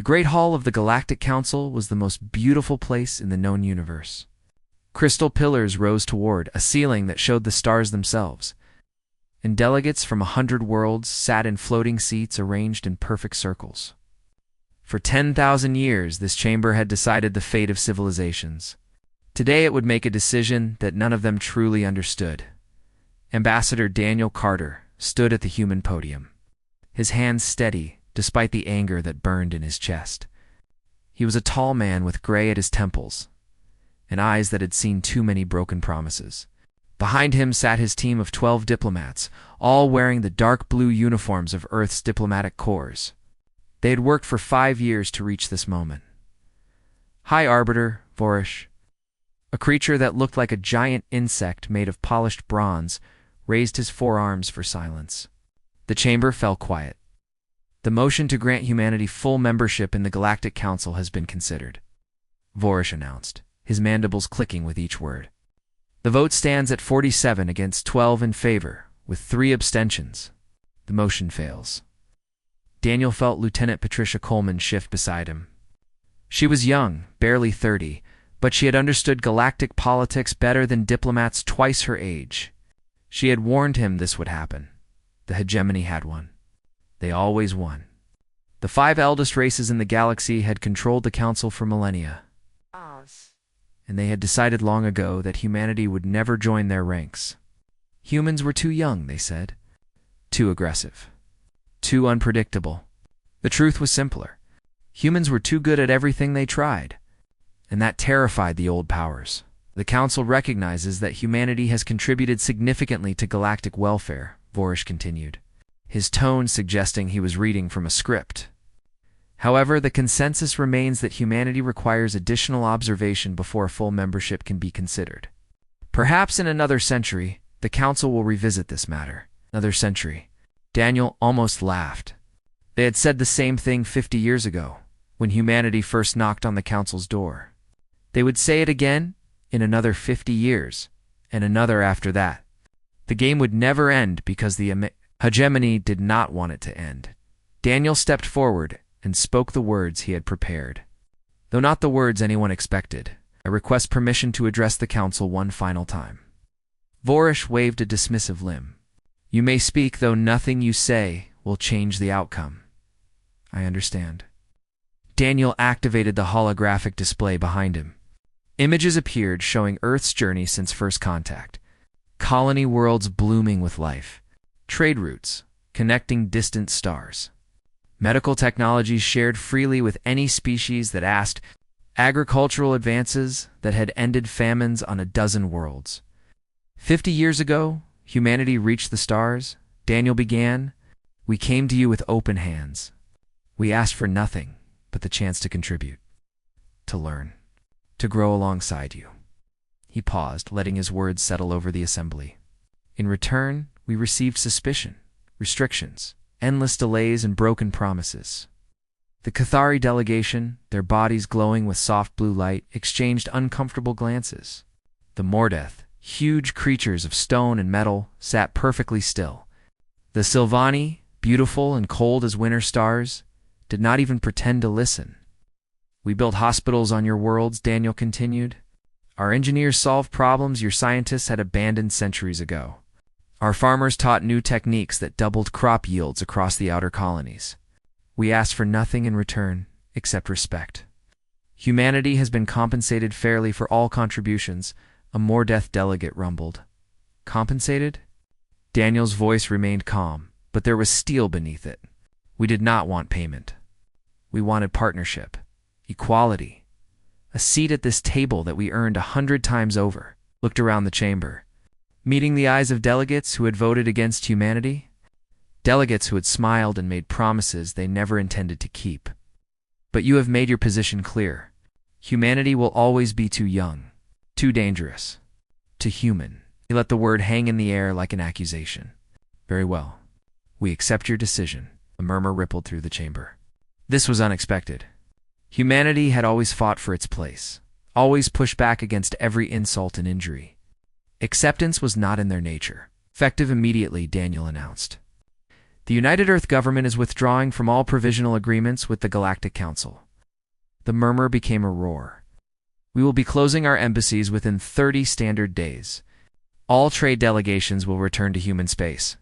The Great Hall of the Galactic Council was the most beautiful place in the known universe. Crystal pillars rose toward a ceiling that showed the stars themselves, and delegates from 100 worlds sat in floating seats arranged in perfect circles. For 10,000 years, this chamber had decided the fate of civilizations. Today it would make a decision that none of them truly understood. Ambassador Daniel Carter stood at the human podium, his hands steady despite the anger that burned in his chest. He was a tall man with gray at his temples and eyes that had seen too many broken promises. Behind him sat his team of 12 diplomats, all wearing the dark blue uniforms of Earth's diplomatic corps. They had worked for 5 years to reach this moment. High Arbiter Vorish, a creature that looked like a giant insect made of polished bronze, raised his forearms for silence. The chamber fell quiet. The motion to grant humanity full membership in the Galactic Council has been considered, Vorish announced, his mandibles clicking with each word. The vote stands at 47 against 12 in favor, with 3 abstentions. The motion fails. Daniel felt Lieutenant Patricia Coleman shift beside him. She was young, barely 30, but she had understood galactic politics better than diplomats twice her age. She had warned him this would happen. The hegemony had won. They always won. The 5 eldest races in the galaxy had controlled the council for millennia, and they had decided long ago that humanity would never join their ranks. Humans were too young, they said. Too aggressive. Too unpredictable. The truth was simpler. Humans were too good at everything they tried, and that terrified the old powers. The Council recognizes that humanity has contributed significantly to galactic welfare, Vorish continued, his tone suggesting he was reading from a script. However, the consensus remains that humanity requires additional observation before full membership can be considered. Perhaps in another century, the Council will revisit this matter. Another century. Daniel almost laughed. They had said the same thing 50 years ago, when humanity first knocked on the Council's door. They would say it again in another 50 years, and another after that. The game would never end because the hegemony did not want it to end. Daniel stepped forward and spoke the words he had prepared. Though not the words anyone expected, I request permission to address the Council one final time. Vorish waved a dismissive limb. You may speak, though nothing you say will change the outcome. I understand. Daniel activated the holographic display behind him. Images appeared showing Earth's journey since first contact. Colony worlds blooming with life. Trade routes connecting distant stars. Medical technologies shared freely with any species that asked. Agricultural advances that had ended famines on a dozen worlds. 50 years ago, humanity reached the stars. Daniel began. We came to you with open hands. We asked for nothing but the chance to contribute, to learn, to grow alongside you. He paused, letting his words settle over the assembly. In return, we received suspicion, restrictions, endless delays, and broken promises. The Cathari delegation, their bodies glowing with soft blue light, exchanged uncomfortable glances. The Mordeth, huge creatures of stone and metal, sat perfectly still. The Sylvani, beautiful and cold as winter stars, did not even pretend to listen. We built hospitals on your worlds, Daniel continued. Our engineers solved problems your scientists had abandoned centuries ago. Our farmers taught new techniques that doubled crop yields across the outer colonies. We asked for nothing in return except respect. Humanity has been compensated fairly for all contributions, a Mordeth delegate rumbled. Compensated? Daniel's voice remained calm, but there was steel beneath it. We did not want payment. We wanted partnership, equality, a seat at this table that we earned 100 times over. Looked around the chamber, meeting the eyes of delegates who had voted against humanity, delegates who had smiled and made promises they never intended to keep. But you have made your position clear. Humanity will always be too young, too dangerous, too human. He let the word hang in the air like an accusation. Very well. We accept your decision. A murmur rippled through the chamber. This was unexpected. Humanity had always fought for its place, always pushed back against every insult and injury. Acceptance was not in their nature. Effective immediately, Daniel announced. The United Earth government is withdrawing from all provisional agreements with the Galactic Council. The murmur became a roar. We will be closing our embassies within 30 standard days. All trade delegations will return to human space.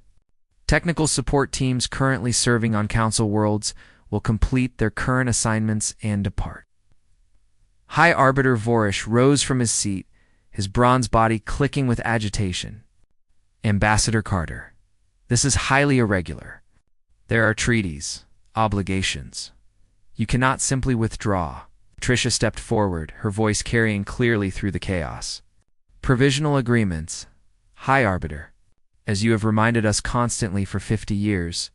Technical support teams currently serving on Council worlds will complete their current assignments and depart. High Arbiter Vorish rose from his seat, his bronze body clicking with agitation. Ambassador Carter, this is highly irregular. There are treaties, obligations. You cannot simply withdraw. Patricia stepped forward, her voice carrying clearly through the chaos. Provisional agreements. High Arbiter, as you have reminded us constantly for 50 years,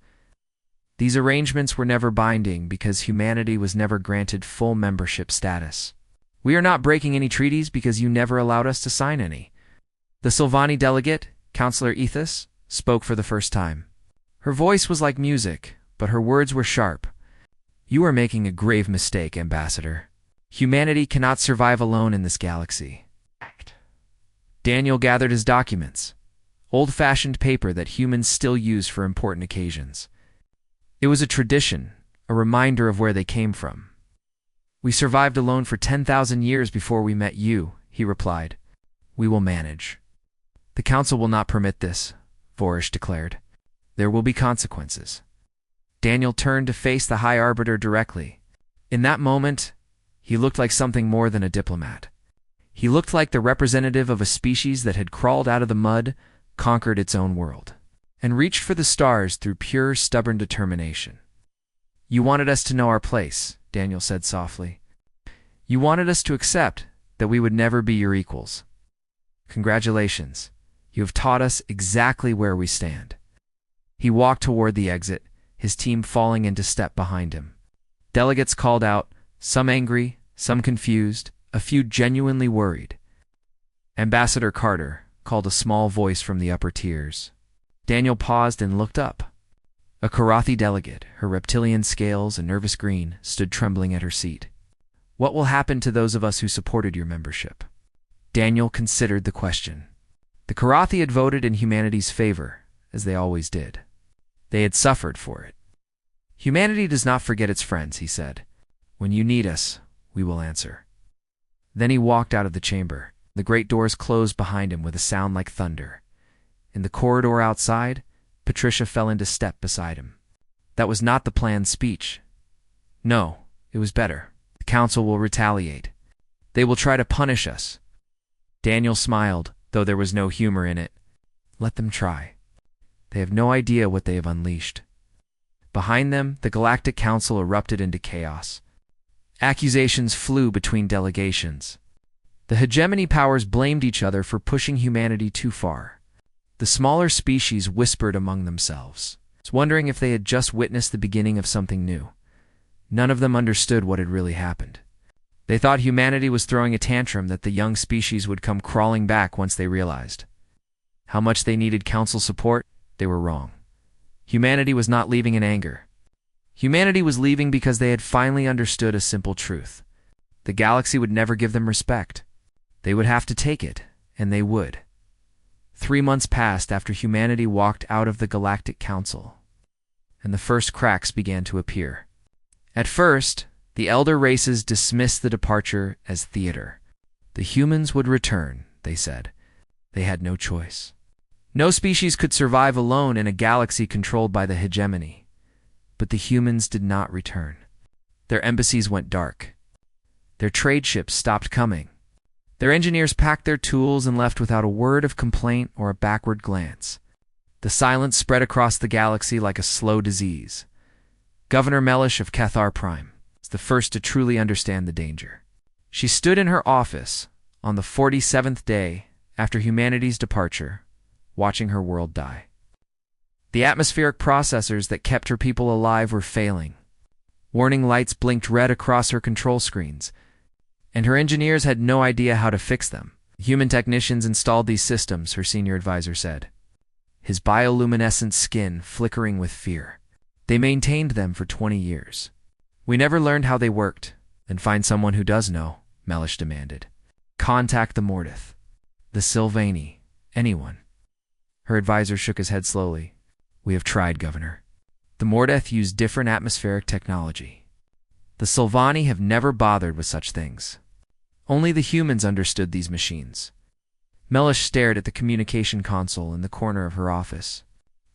these arrangements were never binding because humanity was never granted full membership status. We are not breaking any treaties because you never allowed us to sign any. The Sylvani delegate, Counselor Ethos, spoke for the first time. Her voice was like music, but her words were sharp. You are making a grave mistake, Ambassador. Humanity cannot survive alone in this galaxy. Daniel gathered his documents, old-fashioned paper that humans still use for important occasions. It was a tradition, a reminder of where they came from. We survived alone for 10,000 years before we met you, he replied. We will manage. The Council will not permit this, Vorish declared. There will be consequences. Daniel turned to face the High Arbiter directly. In that moment, he looked like something more than a diplomat. He looked like the representative of a species that had crawled out of the mud, conquered its own world, and reached for the stars through pure, stubborn determination. You wanted us to know our place, Daniel said softly. You wanted us to accept that we would never be your equals. Congratulations. You have taught us exactly where we stand. He walked toward the exit, his team falling into step behind him. Delegates called out, some angry, some confused, a few genuinely worried. Ambassador Carter, called a small voice from the upper tiers. Daniel paused and looked up. A Karathi delegate, her reptilian scales a nervous green, stood trembling at her seat. What will happen to those of us who supported your membership? Daniel considered the question. The Karathi had voted in humanity's favor, as they always did. They had suffered for it. Humanity does not forget its friends, he said. When you need us, we will answer. Then he walked out of the chamber. The great doors closed behind him with a sound like thunder. In the corridor outside, Patricia fell into step beside him. That was not the planned speech. No, it was better. The Council will retaliate. They will try to punish us. Daniel smiled, though there was no humor in it. Let them try. They have no idea what they have unleashed. Behind them, the Galactic Council erupted into chaos. Accusations flew between delegations. The hegemony powers blamed each other for pushing humanity too far. The smaller species whispered among themselves, wondering if they had just witnessed the beginning of something new. None of them understood what had really happened. They thought humanity was throwing a tantrum that the young species would come crawling back once they realized how much they needed council support. They were wrong. Humanity was not leaving in anger. Humanity was leaving because they had finally understood a simple truth. The galaxy would never give them respect. They would have to take it, and they would. 3 months passed after humanity walked out of the Galactic Council, and the first cracks began to appear. At first, the elder races dismissed the departure as theater. The humans would return, they said. They had no choice. No species could survive alone in a galaxy controlled by the hegemony. But the humans did not return. Their embassies went dark. Their trade ships stopped coming. Their engineers packed their tools and left without a word of complaint or a backward glance. The silence spread across the galaxy like a slow disease. Governor Mellish of Cathar Prime was the first to truly understand the danger. She stood in her office on the 47th day after humanity's departure, watching her world die. The atmospheric processors that kept her people alive were failing. Warning lights blinked red across her control screens, and her engineers had no idea how to fix them. Human technicians installed these systems, her senior advisor said, his bioluminescent skin flickering with fear. They maintained them for 20 years. We never learned how they worked. Then find someone who does know, Mellish demanded. Contact the Mordith, the Sylvani, anyone. Her advisor shook his head slowly. We have tried, Governor. The Mordeth used different atmospheric technology. The Sylvani have never bothered with such things. Only the humans understood these machines. Mellish stared at the communication console in the corner of her office.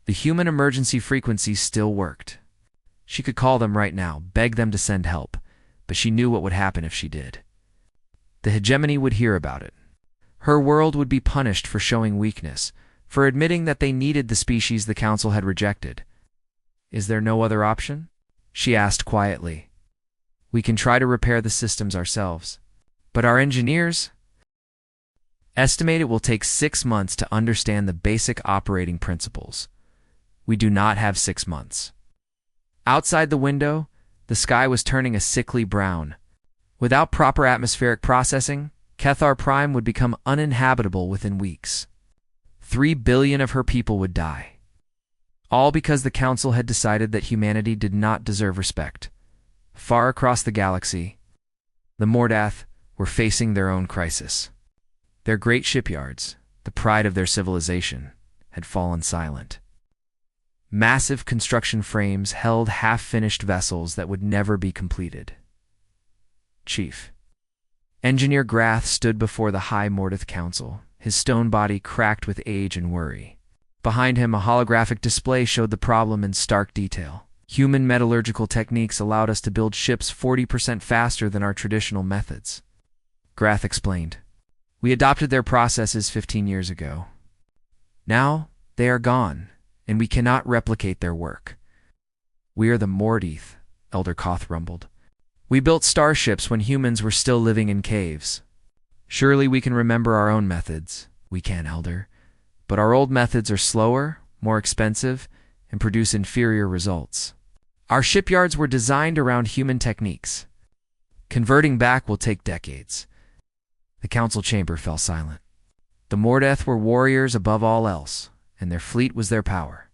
The human emergency frequency still worked. She could call them right now, beg them to send help, but she knew what would happen if she did. The hegemony would hear about it. Her world would be punished for showing weakness, for admitting that they needed the species the Council had rejected. "Is there no other option?" she asked quietly. "We can try to repair the systems ourselves. But our engineers estimate it will take 6 months to understand the basic operating principles. We do not have 6 months." Outside the window, the sky was turning a sickly brown. Without proper atmospheric processing, Kethar Prime would become uninhabitable within weeks. 3 billion of her people would die. All because the Council had decided that humanity did not deserve respect. Far across the galaxy, the Mordath were facing their own crisis. Their great shipyards, the pride of their civilization, had fallen silent. Massive construction frames held half-finished vessels that would never be completed. Chief Engineer Grath stood before the High Mordath Council, his stone body cracked with age and worry. Behind him, a holographic display showed the problem in stark detail. Human metallurgical techniques allowed us to build ships 40% faster than our traditional methods. Grath explained. "We adopted their processes 15 years ago. Now, they are gone, and we cannot replicate their work." "We are the Mordeeth," Elder Koth rumbled. "We built starships when humans were still living in caves. Surely we can remember our own methods." "We can, Elder. But our old methods are slower, more expensive, and produce inferior results. Our shipyards were designed around human techniques. Converting back will take decades." The council chamber fell silent. The Mordath were warriors above all else, and their fleet was their power.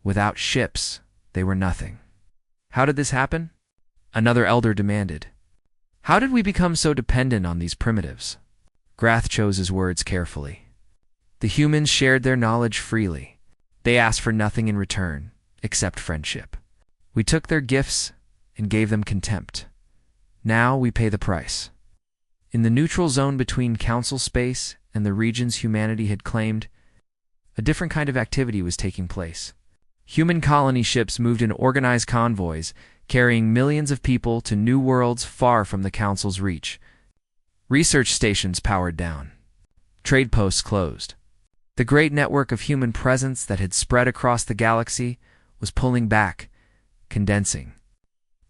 Without ships, they were nothing. "How did this happen?" Another elder demanded. "How did we become so dependent on these primitives?" Grath chose his words carefully. "The humans shared their knowledge freely. They asked for nothing in return, except friendship. We took their gifts and gave them contempt. Now we pay the price." In the neutral zone between council space and the regions humanity had claimed, a different kind of activity was taking place. Human colony ships moved in organized convoys, carrying millions of people to new worlds far from the council's reach. Research stations powered down. Trade posts closed. The great network of human presence that had spread across the galaxy was pulling back, condensing.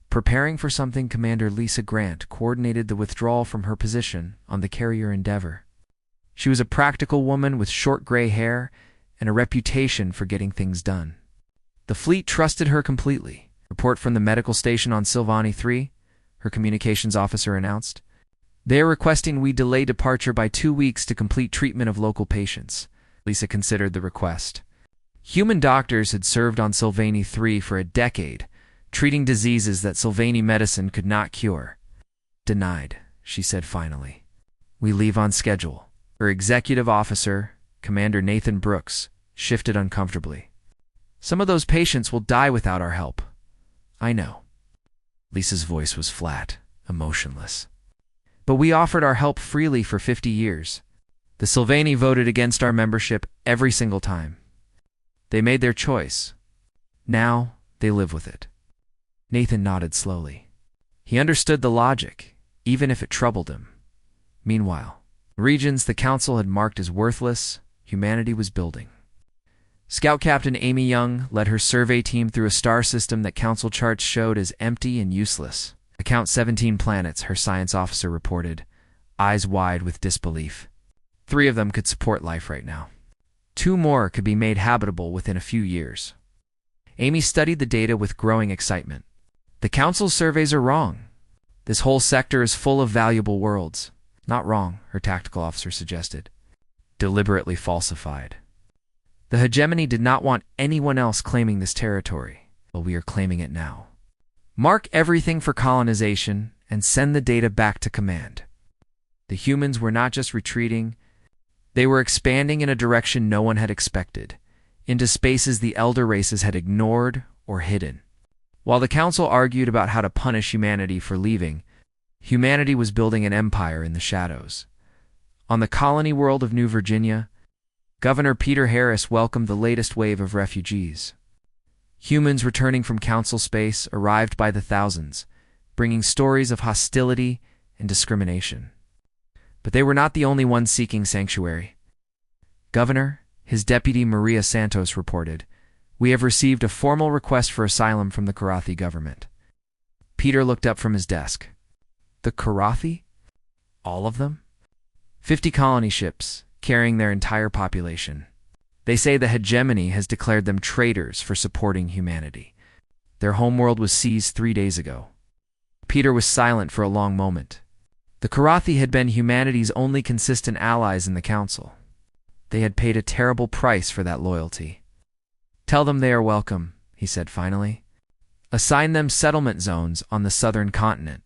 Preparing for something, Commander Lisa Grant coordinated the withdrawal from her position on the carrier Endeavor. She was a practical woman with short gray hair and a reputation for getting things done. The fleet trusted her completely. "Report from the medical station on Sylvani 3, her communications officer announced. "They are requesting we delay departure by 2 weeks to complete treatment of local patients." Lisa considered the request. Human doctors had served on Sylvani 3 for a decade, treating diseases that Sylvani medicine could not cure. "Denied," she said finally. "We leave on schedule." Her executive officer, Commander Nathan Brooks, shifted uncomfortably. "Some of those patients will die without our help." "I know." Lisa's voice was flat, emotionless. "But we offered our help freely for 50 years. The Sylvani voted against our membership every single time. They made their choice. Now they live with it." Nathan nodded slowly. He understood the logic, even if it troubled him. Meanwhile, regions the council had marked as worthless, humanity was building. Scout Captain Amy Young led her survey team through a star system that council charts showed as empty and useless. "I count 17 planets," her science officer reported, eyes wide with disbelief. 3 of them could support life right now. 2 more could be made habitable within a few years. Amy studied the data with growing excitement. "The council's surveys are wrong. This whole sector is full of valuable worlds." "Not wrong," her tactical officer suggested. "Deliberately falsified. The hegemony did not want anyone else claiming this territory, but we are claiming it now. Mark everything for colonization and send the data back to command." The humans were not just retreating, they were expanding in a direction no one had expected, into spaces the elder races had ignored or hidden. While the council argued about how to punish humanity for leaving, humanity was building an empire in the shadows. On the colony world of New Virginia, Governor Peter Harris welcomed the latest wave of refugees. Humans returning from council space arrived by the thousands, bringing stories of hostility and discrimination. But they were not the only ones seeking sanctuary. Governor, his deputy Maria Santos reported, "We have received a formal request for asylum from the Karathi government." Peter looked up from his desk. The Karathi? All of them? 50 colony ships, carrying their entire population. They say the hegemony has declared them traitors for supporting humanity. Their homeworld was seized 3 days ago. Peter was silent for a long moment. The Karathi had been humanity's only consistent allies in the council. They had paid a terrible price for that loyalty. "Tell them they are welcome," he said finally. "Assign them settlement zones on the southern continent.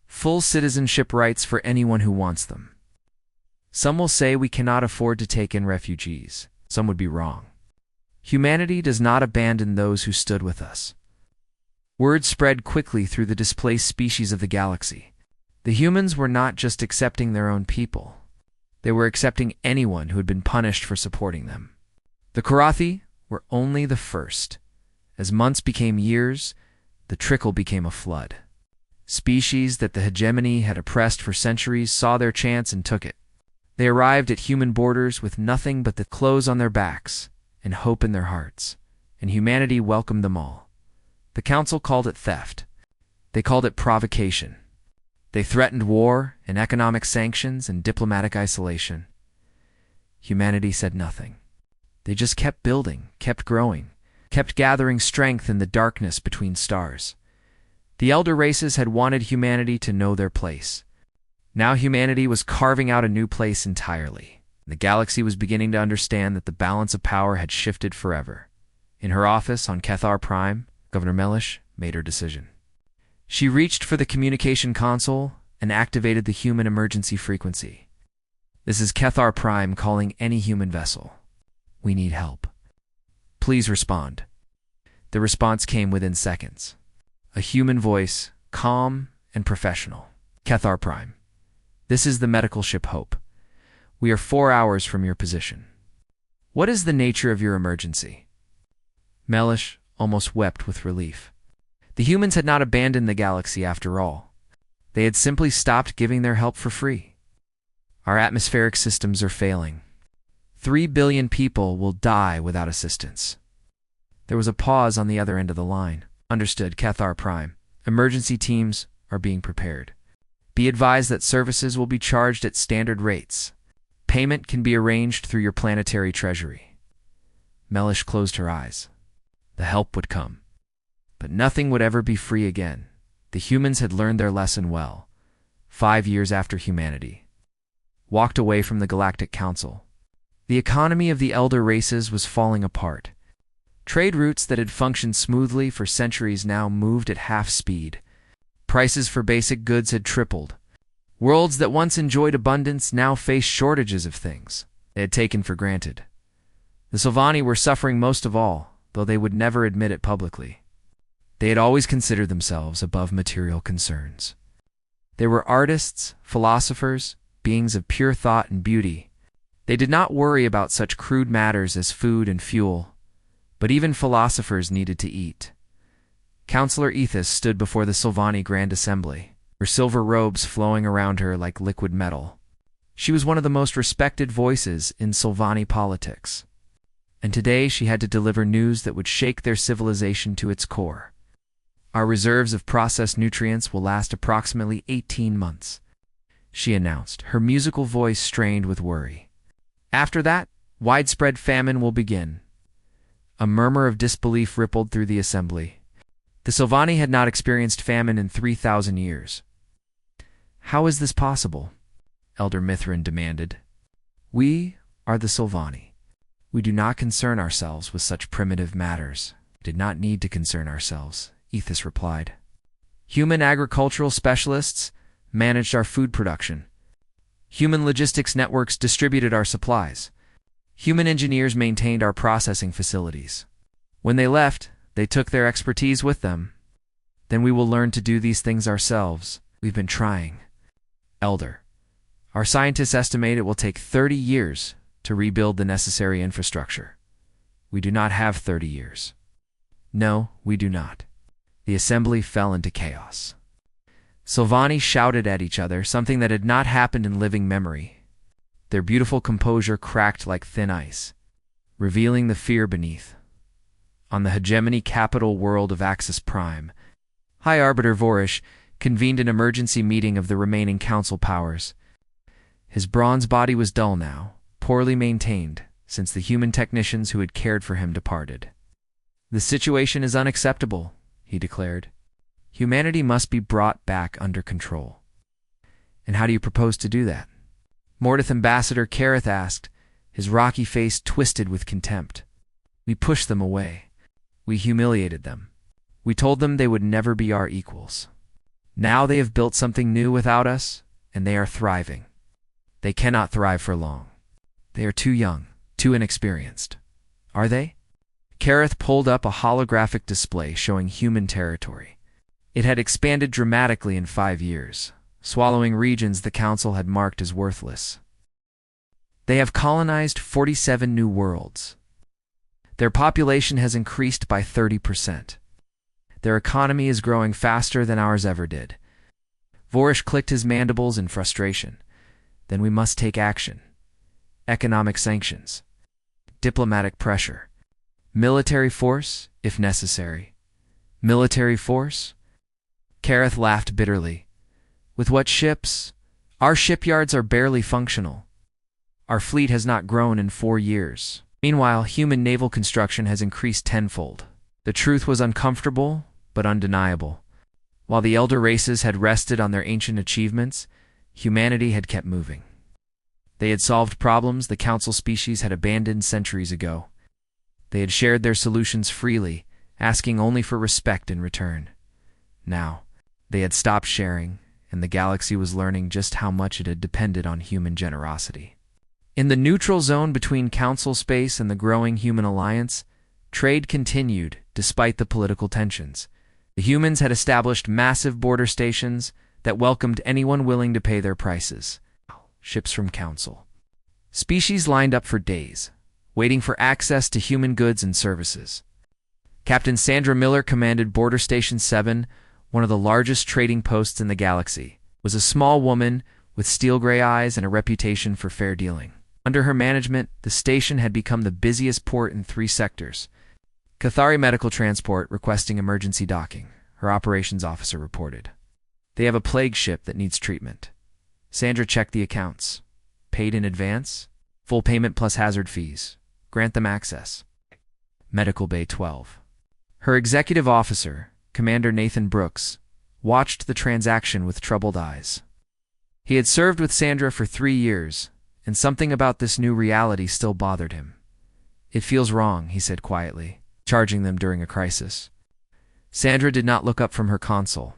Full citizenship rights for anyone who wants them. Some will say we cannot afford to take in refugees. Some would be wrong. Humanity does not abandon those who stood with us." Word spread quickly through the displaced species of the galaxy. The humans were not just accepting their own people. They were accepting anyone who had been punished for supporting them. The Karathi were only the first. As months became years, the trickle became a flood. Species that the hegemony had oppressed for centuries saw their chance and took it. They arrived at human borders with nothing but the clothes on their backs and hope in their hearts, and humanity welcomed them all. The council called it theft. They called it provocation. They threatened war and economic sanctions and diplomatic isolation. Humanity said nothing. They just kept building, kept growing, kept gathering strength in the darkness between stars. The elder races had wanted humanity to know their place. Now humanity was carving out a new place entirely. The galaxy was beginning to understand that the balance of power had shifted forever. In her office on Cathar Prime, Governor Mellish made her decision. She reached for the communication console and activated the human emergency frequency. "This is Cathar Prime calling any human vessel. We need help. Please respond." The response came within seconds. A human voice, calm and professional. "Cathar Prime. This is the medical ship Hope. We are 4 hours from your position. What is the nature of your emergency?" Mellish almost wept with relief. The humans had not abandoned the galaxy after all. They had simply stopped giving their help for free. "Our atmospheric systems are failing. 3 billion people will die without assistance." There was a pause on the other end of the line. "Understood, Cathar Prime. Emergency teams are being prepared. Be advised that services will be charged at standard rates. Payment can be arranged through your planetary treasury." Mellish closed her eyes. The help would come. But nothing would ever be free again. The humans had learned their lesson well. 5 years after humanity walked away from the Galactic Council, the economy of the elder races was falling apart. Trade routes that had functioned smoothly for centuries now moved at half speed. Prices for basic goods had tripled. Worlds that once enjoyed abundance now faced shortages of things they had taken for granted. The Sylvani were suffering most of all, though they would never admit it publicly. They had always considered themselves above material concerns. They were artists, philosophers, beings of pure thought and beauty. They did not worry about such crude matters as food and fuel, but even philosophers needed to eat. Counselor Ethis stood before the Sylvani Grand Assembly, her silver robes flowing around her like liquid metal. She was one of the most respected voices in Sylvani politics. And today she had to deliver news that would shake their civilization to its core. "Our reserves of processed nutrients will last approximately 18 months, she announced, her musical voice strained with worry. "After that, widespread famine will begin." A murmur of disbelief rippled through the assembly. The Sylvani had not experienced famine in 3,000 years. "How is this possible?" Elder Mithrin demanded. "We are the Sylvani. We do not concern ourselves with such primitive matters." "Did not need to concern ourselves," Ethis replied. "Human agricultural specialists managed our food production. Human logistics networks distributed our supplies. Human engineers maintained our processing facilities. When they left, They took their expertise with them. Then we will learn to do these things ourselves. We've been trying. Elder, our scientists estimate it will take 30 years to rebuild the necessary infrastructure. We do not have 30 years. No, we do not. The assembly fell into chaos. Sylvani shouted at each other, something that had not happened in living memory. Their beautiful composure cracked like thin ice, revealing the fear beneath. On the hegemony capital world of Axis Prime, High Arbiter Vorish convened an emergency meeting of the remaining council powers. His bronze body was dull now, poorly maintained, since the human technicians who had cared for him departed. The situation is unacceptable, he declared. Humanity must be brought back under control. And how do you propose to do that? Mordith Ambassador Kareth asked, his rocky face twisted with contempt. We pushed them away. We humiliated them. We told them they would never be our equals. Now they have built something new without us, and they are thriving. They cannot thrive for long. They are too young, too inexperienced. Are they? Kareth pulled up a holographic display showing human territory. It had expanded dramatically in 5 years, swallowing regions the Council had marked as worthless. They have colonized 47 new worlds. Their population has increased by 30%. Their economy is growing faster than ours ever did. Vorish clicked his mandibles in frustration. Then we must take action. Economic sanctions. Diplomatic pressure. Military force, if necessary. Military force? Kareth laughed bitterly. With what ships? Our shipyards are barely functional. Our fleet has not grown in 4 years. Meanwhile, human naval construction has increased tenfold. The truth was uncomfortable, but undeniable. While the elder races had rested on their ancient achievements, humanity had kept moving. They had solved problems the council species had abandoned centuries ago. They had shared their solutions freely, asking only for respect in return. Now, they had stopped sharing, and the galaxy was learning just how much it had depended on human generosity. In the neutral zone between council space and the growing human alliance, trade continued despite the political tensions. The humans had established massive border stations that welcomed anyone willing to pay their prices. Ships from Council. Species lined up for days, waiting for access to human goods and services. Captain Sandra Miller commanded Border Station 7, one of the largest trading posts in the galaxy, was a small woman with steel-gray eyes and a reputation for fair dealing. Under her management, the station had become the busiest port in 3 sectors. Cathari Medical Transport requesting emergency docking, her operations officer reported. They have a plague ship that needs treatment. Sandra checked the accounts. Paid in advance? Full payment plus hazard fees. Grant them access. Medical Bay 12. Her executive officer, Commander Nathan Brooks, watched the transaction with troubled eyes. He had served with Sandra for 3 years, and something about this new reality still bothered him. It feels wrong, he said quietly, charging them during a crisis. Sandra did not look up from her console.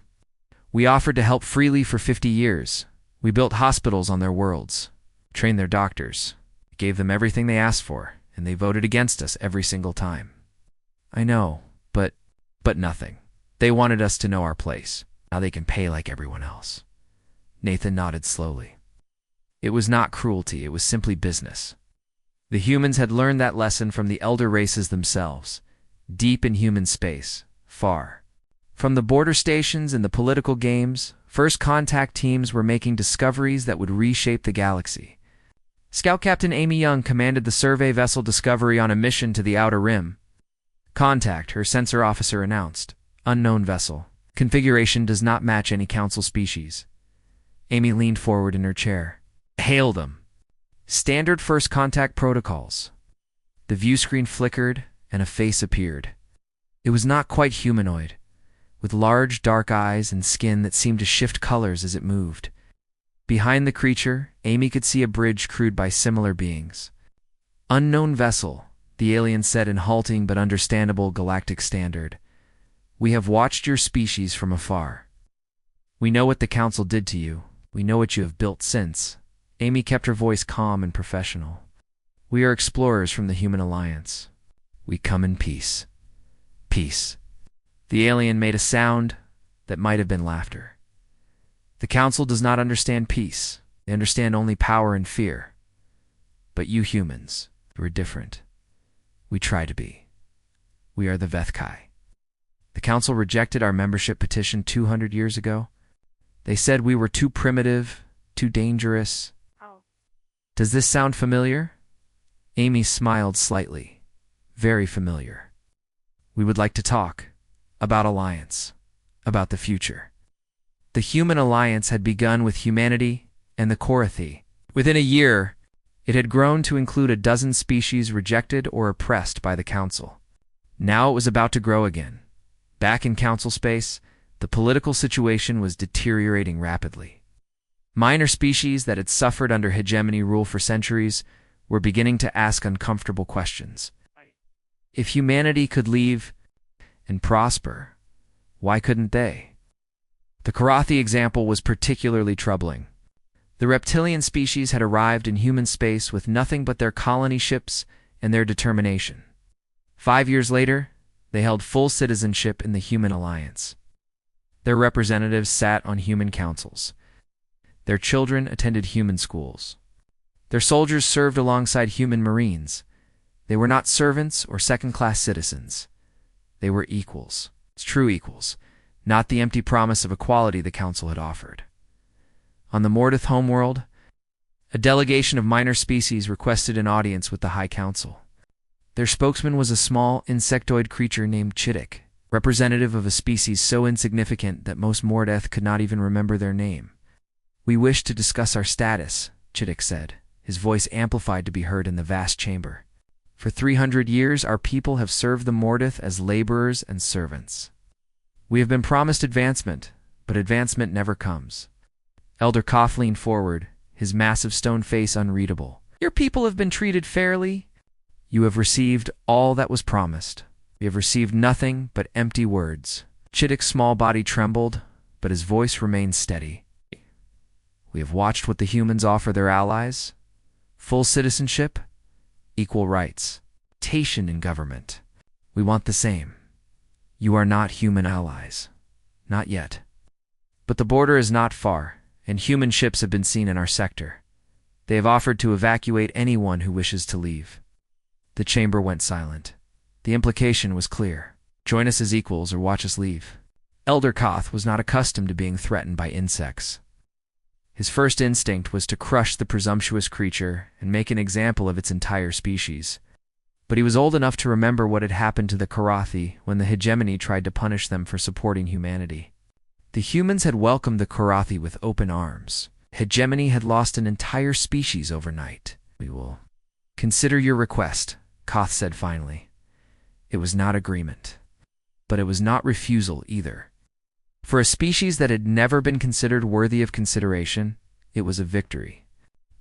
We offered to help freely for 50 years. We built hospitals on their worlds, trained their doctors, gave them everything they asked for, and they voted against us every single time. I know, but nothing. They wanted us to know our place. Now they can pay like everyone else. Nathan nodded slowly. It was not cruelty, it was simply business. The humans had learned that lesson from the elder races themselves, deep in human space, far. From the border stations and the political games, first contact teams were making discoveries that would reshape the galaxy. Scout Captain Amy Young commanded the survey vessel Discovery on a mission to the Outer Rim. Contact, her sensor officer announced. Unknown vessel. Configuration does not match any council species. Amy leaned forward in her chair. Hail them. Standard first contact protocols. The view screen flickered, and a face appeared. It was not quite humanoid, with large, dark eyes and skin that seemed to shift colors as it moved. Behind the creature, Amy could see a bridge crewed by similar beings. Unknown vessel, the alien said in halting but understandable galactic standard. We have watched your species from afar. We know what the Council did to you. We know what you have built since. Amy kept her voice calm and professional. We are explorers from the Human Alliance. We come in peace. Peace. The alien made a sound that might have been laughter. The council does not understand peace. They understand only power and fear. But you humans, we're different. We try to be. We are the Vethkai. The council rejected our membership petition 200 years ago. They said we were too primitive, too dangerous. Oh. Does this sound familiar? Amy smiled slightly. Very familiar. We would like to talk about alliance, about the future. The human alliance had begun with humanity and the Korathi. Within a year, it had grown to include a dozen species rejected or oppressed by the council. Now it was about to grow again. Back in council space, the political situation was deteriorating rapidly. Minor species that had suffered under hegemony rule for centuries were beginning to ask uncomfortable questions. If humanity could leave and prosper, why couldn't they? The Korathi example was particularly troubling. The reptilian species had arrived in human space with nothing but their colony ships and their determination. 5 years later, they held full citizenship in the human alliance. Their representatives sat on human councils. Their children attended human schools. Their soldiers served alongside human marines. They were not servants or second-class citizens. They were equals. True equals, not the empty promise of equality the council had offered. On the Mordath homeworld, a delegation of minor species requested an audience with the High Council. Their spokesman was a small insectoid creature named Chittick, representative of a species so insignificant that most Mordath could not even remember their name. "We wish to discuss our status," Chittick said, his voice amplified to be heard in the vast chamber. "For 300 years our people have served the Mordath as laborers and servants. We have been promised advancement, but advancement never comes." Elder Koth leaned forward, his massive stone face unreadable. "Your people have been treated fairly. You have received all that was promised. We have received nothing but empty words." Chittick's small body trembled, but his voice remained steady. "We have watched what the humans offer their allies. Full citizenship, equal rights, rotation in government. We want the same. You are not human allies. Not yet. But the border is not far, and human ships have been seen in our sector. They have offered to evacuate anyone who wishes to leave." The chamber went silent. The implication was clear. Join us as equals or watch us leave. Elder Koth was not accustomed to being threatened by insects. His first instinct was to crush the presumptuous creature and make an example of its entire species. But he was old enough to remember what had happened to the Korathi when the hegemony tried to punish them for supporting humanity. The humans had welcomed the Korathi with open arms. Hegemony had lost an entire species overnight. "We will consider your request," Koth said finally. It was not agreement. But it was not refusal either. For a species that had never been considered worthy of consideration, it was a victory.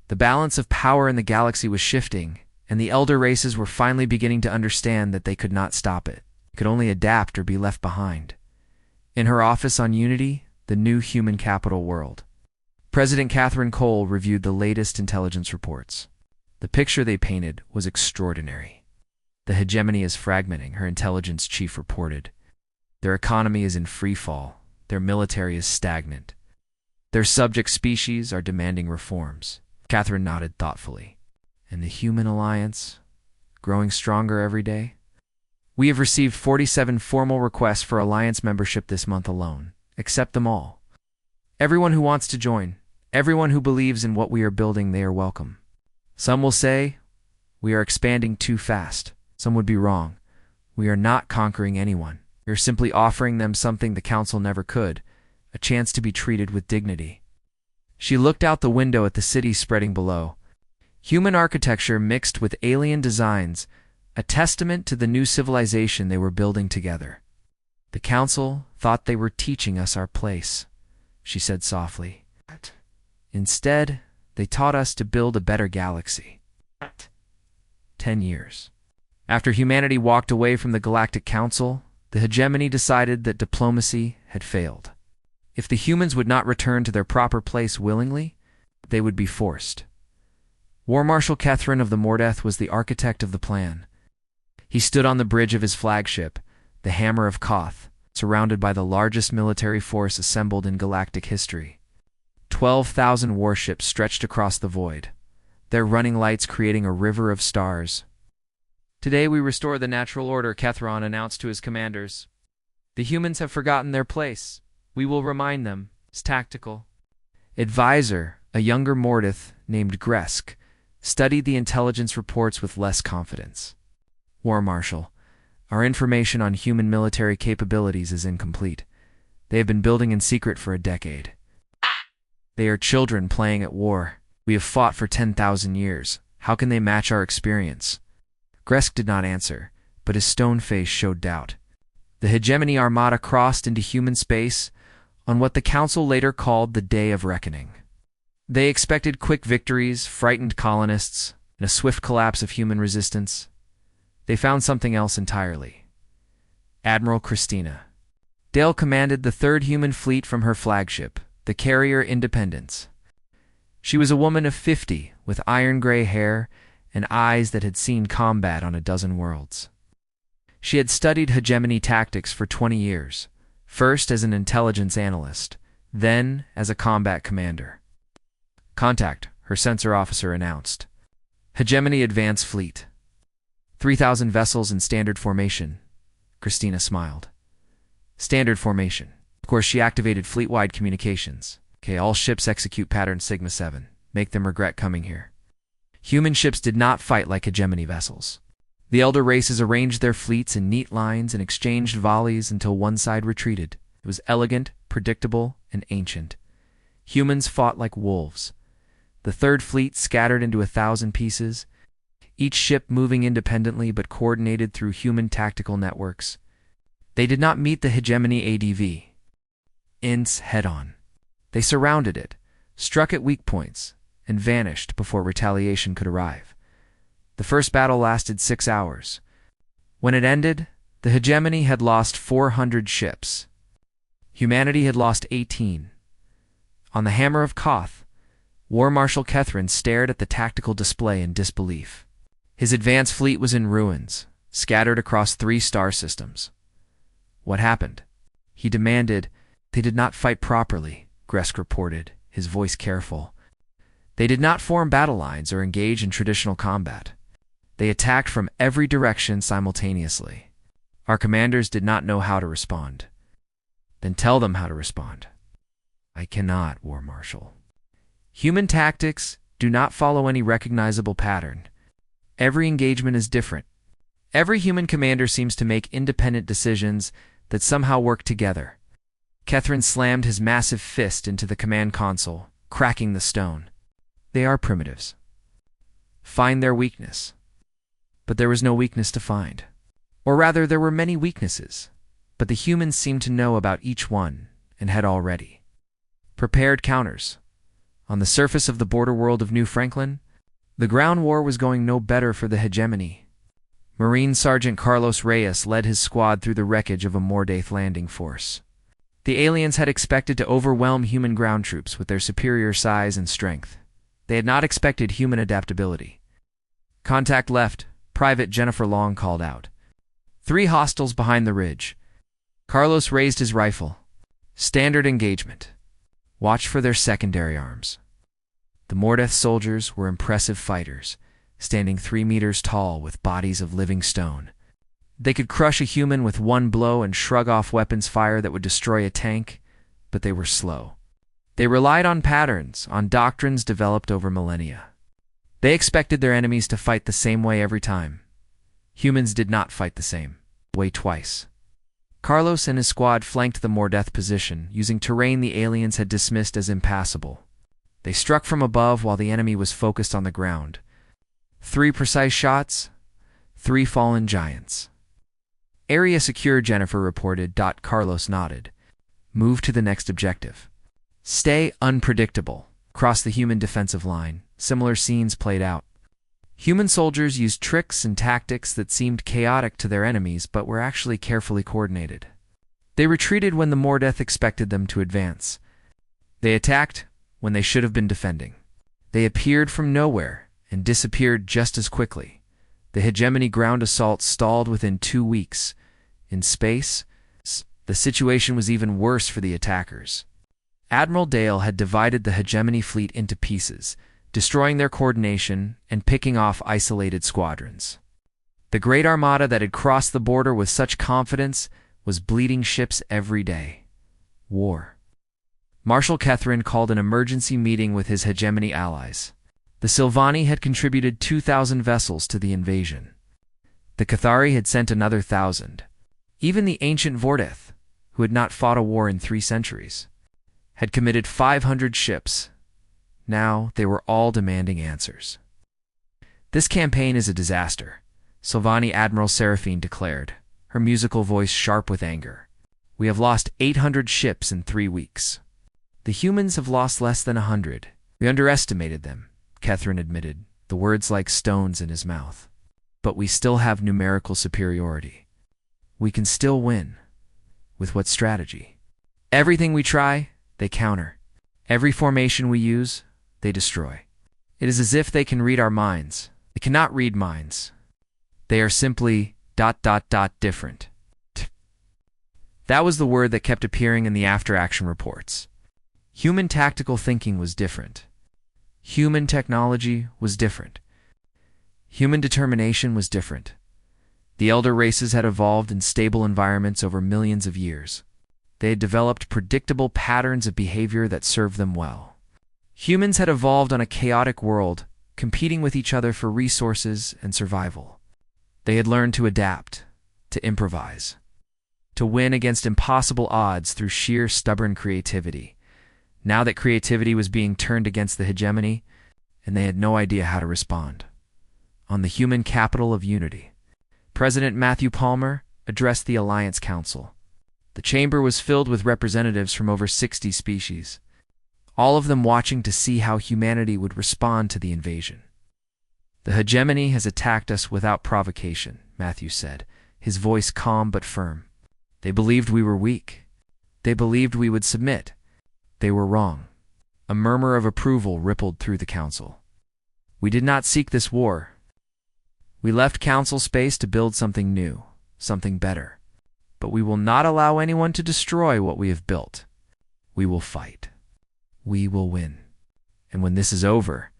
The balance of power in the galaxy was shifting, and the elder races were finally beginning to understand that they could not stop it. They could only adapt or be left behind. In her office on Unity, the new human capital world, President Catherine Cole reviewed the latest intelligence reports. The picture they painted was extraordinary. "The hegemony is fragmenting," her intelligence chief reported. "Their economy is in free fall. Their military is stagnant. Their subject species are demanding reforms." Catherine nodded thoughtfully. "And the human alliance, growing stronger every day? We have received 47 formal requests for alliance membership this month alone. Accept them all. Everyone who wants to join, everyone who believes in what we are building, they are welcome. Some will say, we are expanding too fast. Some would be wrong. We are not conquering anyone. We are simply offering them something the council never could, a chance to be treated with dignity." She looked out the window at the city spreading below. Human architecture mixed with alien designs, a testament to the new civilization they were building together. "The council thought they were teaching us our place," she said softly. "Instead, they taught us to build a better galaxy." 10 years. After humanity walked away from the Galactic Council, the hegemony decided that diplomacy had failed. If the humans would not return to their proper place willingly, they would be forced. War Marshal Kethrin of the Mordath was the architect of the plan. He stood on the bridge of his flagship, the Hammer of Koth, surrounded by the largest military force assembled in galactic history. 12,000 warships stretched across the void, their running lights creating a river of stars. "Today we restore the natural order," Kethron announced to his commanders. "The humans have forgotten their place. We will remind them. It's tactical." Advisor, a younger Mordith named Gresk, studied the intelligence reports with less confidence. "War Marshal, our information on human military capabilities is incomplete. They have been building in secret for a decade. They are children playing at war. We have fought for 10,000 years. How can they match our experience?" Gresk did not answer, but his stone face showed doubt. The hegemony armada crossed into human space on what the Council later called the Day of Reckoning. They expected quick victories, frightened colonists, and a swift collapse of human resistance. They found something else entirely. Admiral Christina. Dale commanded the third human fleet from her flagship, the carrier Independence. She was a woman of 50, with iron-gray hair and eyes that had seen combat on a dozen worlds. She had studied hegemony tactics for 20 years, first as an intelligence analyst, then as a combat commander. "Contact," her sensor officer announced. "Hegemony Advance Fleet. 3,000 vessels in standard formation." Christina smiled. Standard formation. Of course, she activated fleet-wide communications. "Okay, all ships execute pattern Sigma 7. Make them regret coming here." Human ships did not fight like hegemony vessels. The elder races arranged their fleets in neat lines and exchanged volleys until one side retreated. It was elegant, predictable, and ancient. Humans fought like wolves. The third fleet scattered into 1,000 pieces, each ship moving independently but coordinated through human tactical networks. They did not meet the hegemony ADV INS head-on. They surrounded it, struck at weak points, and vanished before retaliation could arrive. The first battle lasted 6 hours. When it ended, the hegemony had lost 400 ships. Humanity had lost 18. On the Hammer of Koth, War Marshal Kethron stared at the tactical display in disbelief. His advance fleet was in ruins, scattered across 3 star systems. "What happened?" he demanded. "They did not fight properly," Gresk reported, his voice careful. "They did not form battle lines or engage in traditional combat. They attacked from every direction simultaneously. Our commanders did not know how to respond." "Then tell them how to respond." "I cannot, War Marshal. Human tactics do not follow any recognizable pattern. Every engagement is different. Every human commander seems to make independent decisions that somehow work together." Kethron slammed his massive fist into the command console, cracking the stone. "They are primitives. Find their weakness." But there was no weakness to find. Or rather, there were many weaknesses, but the humans seemed to know about each one and had already prepared counters. On the surface of the border world of New Franklin, the ground war was going no better for the hegemony. Marine Sergeant Carlos Reyes led his squad through the wreckage of a Mordaith landing force. The aliens had expected to overwhelm human ground troops with their superior size and strength. They had not expected human adaptability. "Contact left," Private Jennifer Long called out. 3 hostiles behind the ridge. Carlos raised his rifle. "Standard engagement. Watch for their secondary arms." The Mordaith soldiers were impressive fighters, standing 3 meters tall with bodies of living stone. They could crush a human with one blow and shrug off weapons fire that would destroy a tank, but they were slow. They relied on patterns, on doctrines developed over millennia. They expected their enemies to fight the same way every time. Humans did not fight the same way twice. Carlos and his squad flanked the Mordaith position, using terrain the aliens had dismissed as impassable. They struck from above while the enemy was focused on the ground. 3 precise shots, 3 fallen giants. "Area secure," Jennifer reported. Carlos nodded. "Move to the next objective. Stay unpredictable." Across the human defensive line, similar scenes played out. Human soldiers used tricks and tactics that seemed chaotic to their enemies but were actually carefully coordinated. They retreated when the Mordaith expected them to advance. They attacked when they should have been defending. They appeared from nowhere and disappeared just as quickly. The hegemony ground assault stalled within 2 weeks. In space, the situation was even worse for the attackers. Admiral Dale had divided the hegemony fleet into pieces, destroying their coordination and picking off isolated squadrons. The great armada that had crossed the border with such confidence was bleeding ships every day. War. Marshal Kethrin called an emergency meeting with his hegemony allies. The Silvani had contributed 2,000 vessels to the invasion. The Cathari had sent another 1,000. Even the ancient Vordeth, who had not fought a war in 3 centuries, had committed 500 ships. Now they were all demanding answers. "This campaign is a disaster," Silvani Admiral Seraphine declared, her musical voice sharp with anger. "We have lost 800 ships in 3 weeks. The humans have lost less than 100. We underestimated them," Kethrin admitted, the words like stones in his mouth. "But we still have numerical superiority. We can still win." With what strategy? "Everything we try, they counter. Every formation we use, they destroy. It is as if they can read our minds. They cannot read minds. They are simply ... different." That was the word that kept appearing in the after-action reports. Human tactical thinking was different. Human technology was different. Human determination was different. The elder races had evolved in stable environments over millions of years. They had developed predictable patterns of behavior that served them well. Humans had evolved on a chaotic world, competing with each other for resources and survival. They had learned to adapt, to improvise, to win against impossible odds through sheer stubborn creativity. Now that creativity was being turned against the hegemony, and they had no idea how to respond. On the human capital of unity, President Matthew Palmer addressed the Alliance Council. The chamber was filled with representatives from over 60 species, all of them watching to see how humanity would respond to the invasion. "The hegemony has attacked us without provocation," Matthew said, his voice calm but firm. "They believed we were weak. They believed we would submit. They were wrong." A murmur of approval rippled through the council. "We did not seek this war. We left council space to build something new, something better. But we will not allow anyone to destroy what we have built. We will fight. We will win. And when this is over,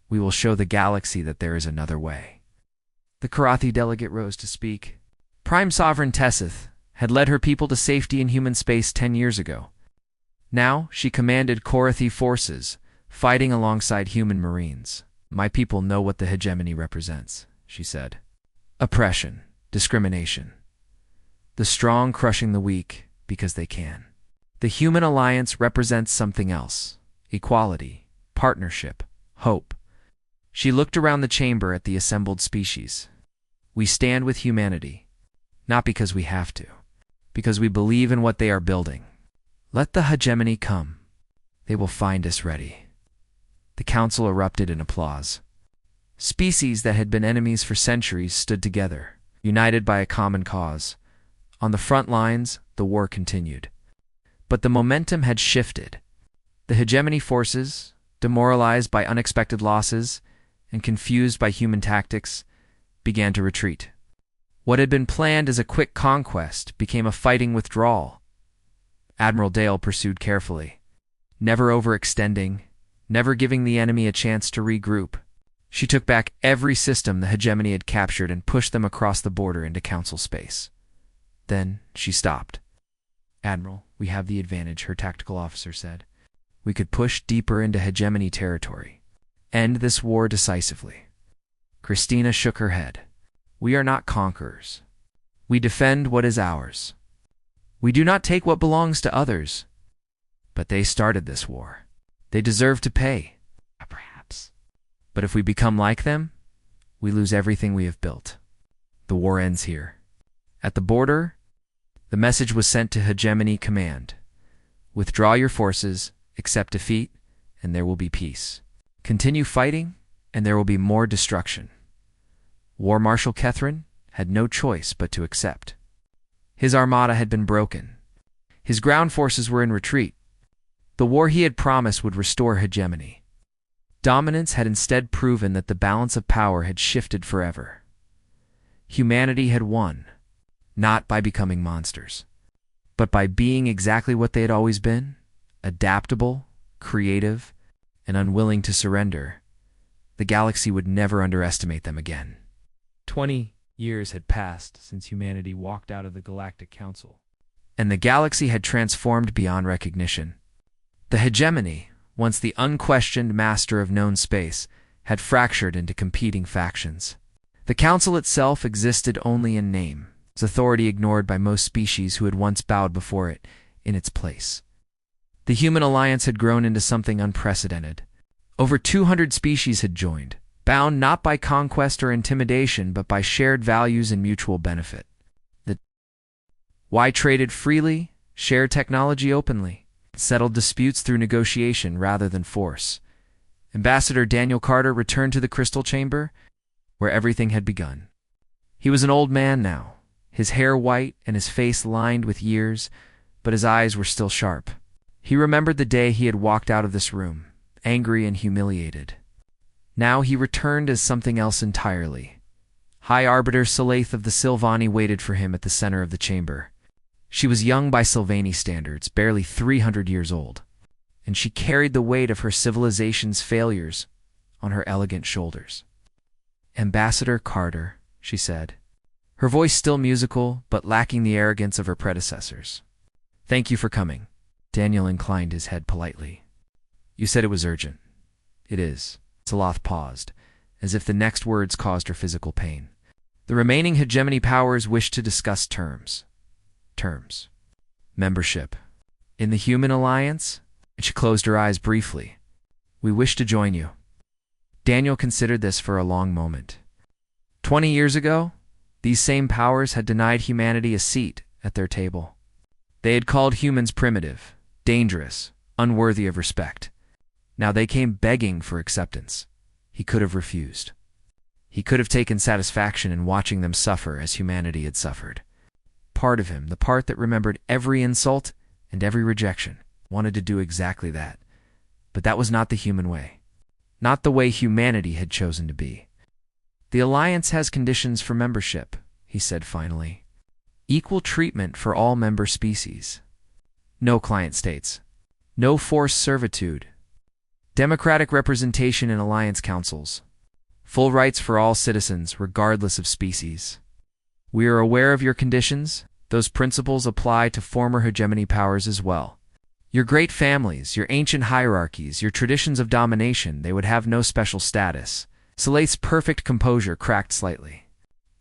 we will show the galaxy that there is another way." The Karathi delegate rose to speak. Prime Sovereign Tessith had led her people to safety in human space 10 years ago. Now she commanded Korathi forces, fighting alongside human marines. "My people know what the hegemony represents," she said. "Oppression, discrimination. The strong crushing the weak because they can. The human alliance represents something else: equality, partnership, hope." She looked around the chamber at the assembled species. "We stand with humanity, not because we have to, because we believe in what they are building. Let the hegemony come. They will find us ready." The council erupted in applause. Species that had been enemies for centuries stood together, united by a common cause. On the front lines, the war continued. But the momentum had shifted. The hegemony forces, demoralized by unexpected losses and confused by human tactics, began to retreat. What had been planned as a quick conquest became a fighting withdrawal. Admiral Dale pursued carefully, never overextending, never giving the enemy a chance to regroup. She took back every system the hegemony had captured and pushed them across the border into council space. Then she stopped. "Admiral, we have the advantage," her tactical officer said. "We could push deeper into hegemony territory, end this war decisively." Christina shook her head. "We are not conquerors. We defend what is ours. We do not take what belongs to others. But they started this war. They deserve to pay, perhaps. But if we become like them, we lose everything we have built. The war ends here." At the border, the message was sent to Hegemony Command. "Withdraw your forces, accept defeat, and there will be peace. Continue fighting, and there will be more destruction." War Marshal Kethrin had no choice but to accept. His armada had been broken. His ground forces were in retreat. The war he had promised would restore hegemony. Dominance had instead proven that the balance of power had shifted forever. Humanity had won. not by becoming monsters, but by being exactly what they had always been, adaptable, creative, and unwilling to surrender. The galaxy would never underestimate them again. 20 years had passed since humanity walked out of the Galactic Council, And the galaxy had transformed beyond recognition. The hegemony, once the unquestioned master of known space, had fractured into competing factions. The council itself existed only in name, its authority ignored by most species who had once bowed before it in its place. The human alliance had grown into something unprecedented. Over 200 species had joined, bound not by conquest or intimidation, but by shared values and mutual benefit. Why traded freely, shared technology openly, settled disputes through negotiation rather than force. Ambassador Daniel Carter returned to the crystal chamber, where everything had begun. He was an old man now, his hair white and his face lined with years, but his eyes were still sharp. He remembered the day he had walked out of this room, angry and humiliated. Now he returned as something else entirely. High Arbiter Salaith of the Sylvani waited for him at the center of the chamber. She was young by Sylvani standards, barely 300 years old, and she carried the weight of her civilization's failures on her elegant shoulders. "Ambassador Carter," she said, her voice still musical but lacking the arrogance of her predecessors. "Thank you for coming." Daniel inclined his head politely. "You said it was urgent." "It is." Salath paused, as if the next words caused her physical pain. "The remaining hegemony powers wish to discuss terms. Membership. In the Human Alliance?" And she closed her eyes briefly. "We wish to join you." Daniel considered this for a long moment. 20 years ago, these same powers had denied humanity a seat at their table. They had called humans primitive, dangerous, unworthy of respect. Now they came begging for acceptance. He could have refused. He could have taken satisfaction in watching them suffer as humanity had suffered. Part of him, the part that remembered every insult and every rejection, wanted to do exactly that. But that was not the human way. Not the way humanity had chosen to be. "The Alliance has conditions for membership," he said finally. "Equal treatment for all member species. No client states. No forced servitude. Democratic representation in Alliance councils. Full rights for all citizens, regardless of species. We are aware of your conditions. Those principles apply to former hegemony powers as well. Your great families, your ancient hierarchies, your traditions of domination, they would have no special status." Salaith's perfect composure cracked slightly.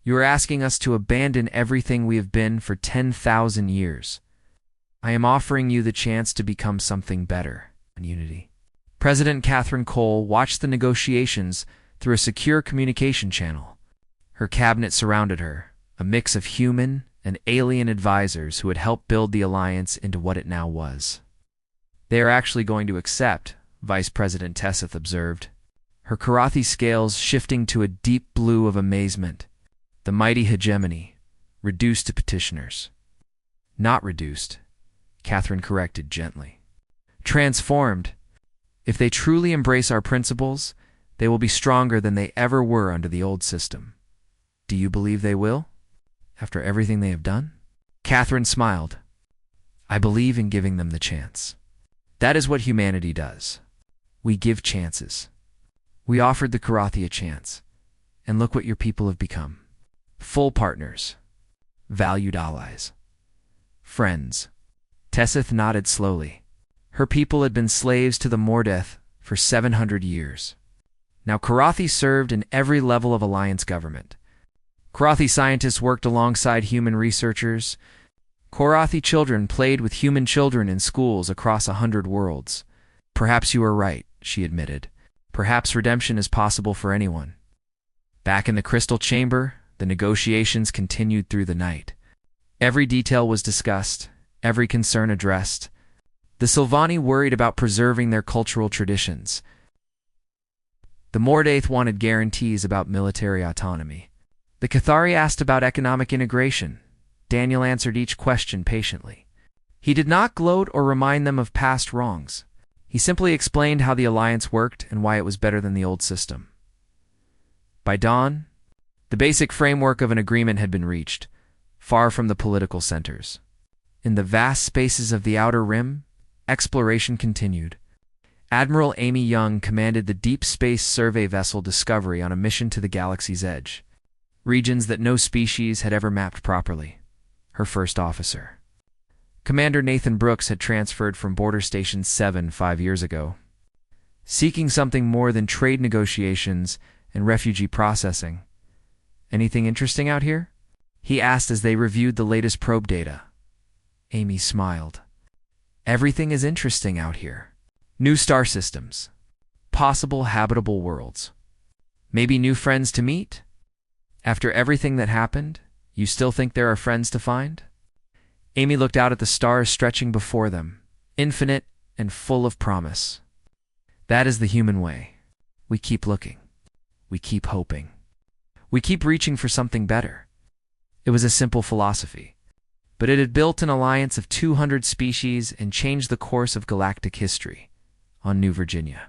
"You are asking us to abandon everything we have been for 10,000 years. I am offering you the chance to become something better." Unity. President Catherine Cole watched the negotiations through a secure communication channel. Her cabinet surrounded her, a mix of human and alien advisors who had helped build the alliance into what it now was. "They are actually going to accept," Vice President Tessith observed, her Karathi scales shifting to a deep blue of amazement. "The mighty hegemony, reduced to petitioners." "Not reduced," Catherine corrected gently. "Transformed. If they truly embrace our principles, they will be stronger than they ever were under the old system." "Do you believe they will? After everything they have done?" Catherine smiled. "I believe in giving them the chance. That is what humanity does. We give chances. We offered the Karathi a chance, and look what your people have become. Full partners. Valued allies. Friends." Tessith nodded slowly. Her people had been slaves to the Mordeth for 700 years. Now Karathi served in every level of Alliance government. Karathi scientists worked alongside human researchers. Karathi children played with human children in schools across 100 worlds. "Perhaps you are right," she admitted. "Perhaps redemption is possible for anyone." Back in the crystal chamber, the negotiations continued through the night. Every detail was discussed, every concern addressed. The Sylvani worried about preserving their cultural traditions. The Mordaith wanted guarantees about military autonomy. The Cathari asked about economic integration. Daniel answered each question patiently. He did not gloat or remind them of past wrongs. He simply explained how the Alliance worked and why it was better than the old system. By dawn, the basic framework of an agreement had been reached. far from the political centers. In the vast spaces of the Outer Rim, exploration continued. Admiral Amy Young commanded the Deep Space Survey vessel Discovery on a mission to the galaxy's edge, regions that no species had ever mapped properly. Her first officer, Commander Nathan Brooks, had transferred from Border Station 7 5 years ago, seeking something more than trade negotiations and refugee processing. "Anything interesting out here?" he asked as they reviewed the latest probe data. Amy smiled. "Everything is interesting out here. New star systems, possible habitable worlds, maybe new friends to meet. After everything that happened, you still think there are friends to find?" Amy looked out at the stars stretching before them, infinite and full of promise. "That is the human way. We keep looking. We keep hoping. We keep reaching for something better." It was a simple philosophy, but it had built an alliance of 200 species and changed the course of galactic history. On New Virginia,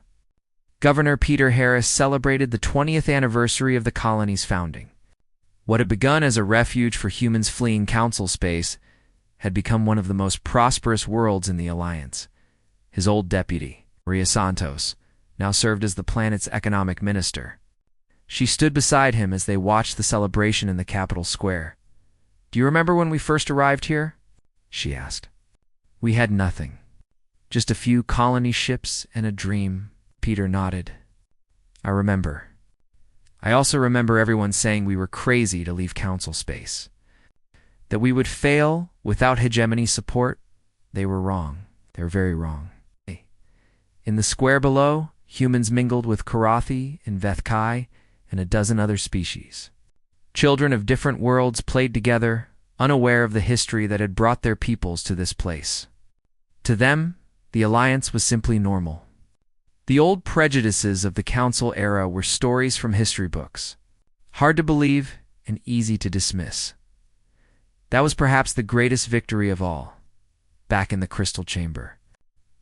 Governor Peter Harris celebrated the 20th anniversary of the colony's founding. What had begun as a refuge for humans fleeing council space had become one of the most prosperous worlds in the alliance. His old deputy, Maria Santos, now served as the planet's economic minister. She stood beside him as they watched the celebration in the Capitol Square. "Do you remember when we first arrived here?" she asked. "We had nothing. Just a few colony ships and a dream," Peter nodded. "I remember. I also remember everyone saying we were crazy to leave council space. That we would fail without hegemony support. They were wrong. They were very wrong." In the square below, humans mingled with Karathi and Vethkai and a dozen other species. Children of different worlds played together, unaware of the history that had brought their peoples to this place. To them, the alliance was simply normal. The old prejudices of the council era were stories from history books, hard to believe and easy to dismiss. That was perhaps the greatest victory of all. Back in the Crystal Chamber,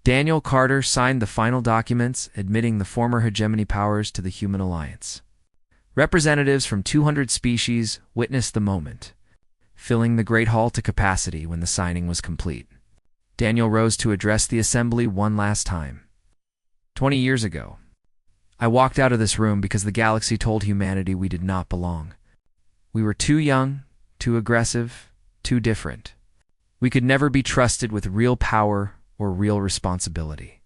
Daniel Carter signed the final documents admitting the former hegemony powers to the human alliance. Representatives from 200 species witnessed the moment, filling the Great Hall to capacity when the signing was complete. Daniel rose to address the assembly one last time. 20 years ago, I walked out of this room because the galaxy told humanity we did not belong. We were too young, too aggressive, too different. We could never be trusted with real power or real responsibility."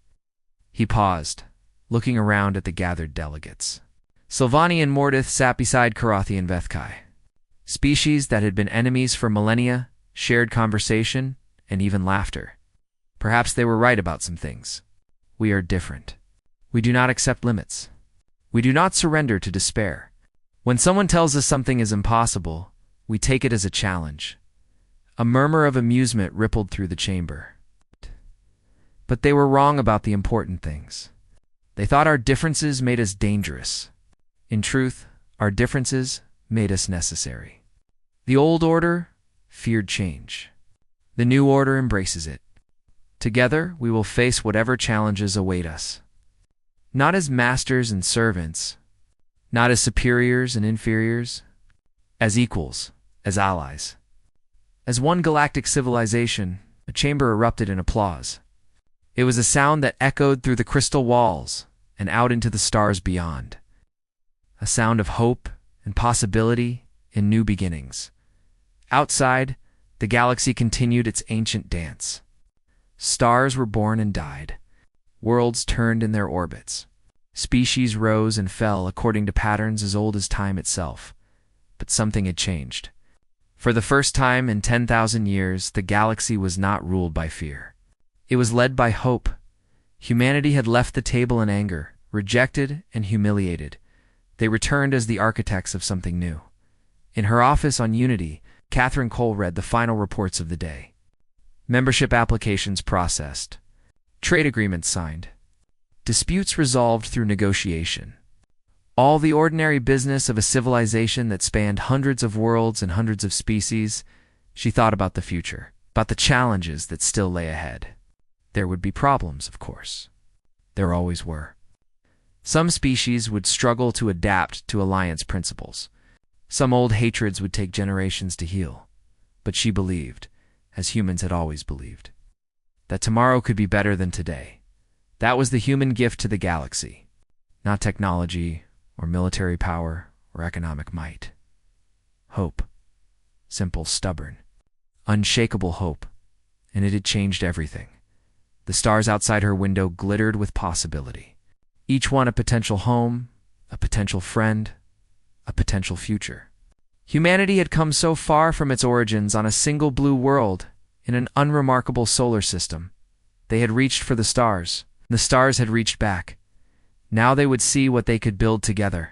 He paused, looking around at the gathered delegates. Sylvani and Mordith sat beside Karathi and Vethkai. Species that had been enemies for millennia shared conversation and even laughter. Perhaps they were right about some things. We are different. We do not accept limits. We do not surrender to despair. When someone tells us something is impossible, we take it as a challenge. A murmur of amusement rippled through the chamber. But they were wrong about the important things. They thought our differences made us dangerous. In truth, our differences made us necessary. The old order feared change. The new order embraces it. Together, we will face whatever challenges await us. Not as masters and servants, not as superiors and inferiors, as equals, as allies. As one galactic civilization, a chamber erupted in applause. It was a sound that echoed through the crystal walls and out into the stars beyond. A sound of hope and possibility in new beginnings. Outside, the galaxy continued its ancient dance. Stars were born and died. Worlds turned in their orbits. Species rose and fell according to patterns as old as time itself. But something had changed. For the first time in 10,000 years, the galaxy was not ruled by fear. It was led by hope. Humanity had left the table in anger, rejected and humiliated. They returned as the architects of something new. In her office on Unity, Catherine Cole read the final reports of the day. Membership applications processed. Trade agreements signed. Disputes resolved through negotiation. All the ordinary business of a civilization that spanned hundreds of worlds and hundreds of species. She thought about the future, about the challenges that still lay ahead. There would be problems, of course. There always were. Some species would struggle to adapt to alliance principles. Some old hatreds would take generations to heal. But she believed, as humans had always believed, that tomorrow could be better than today. That was the human gift to the galaxy, not technology or military power or economic might. Hope. Simple, stubborn, unshakable hope. And it had changed everything. The stars outside her window glittered with possibility. Each one a potential home, a potential friend, a potential future. Humanity had come so far from its origins on a single blue world in an unremarkable solar system. They had reached for the stars. The stars had reached back. Now they would see what they could build together.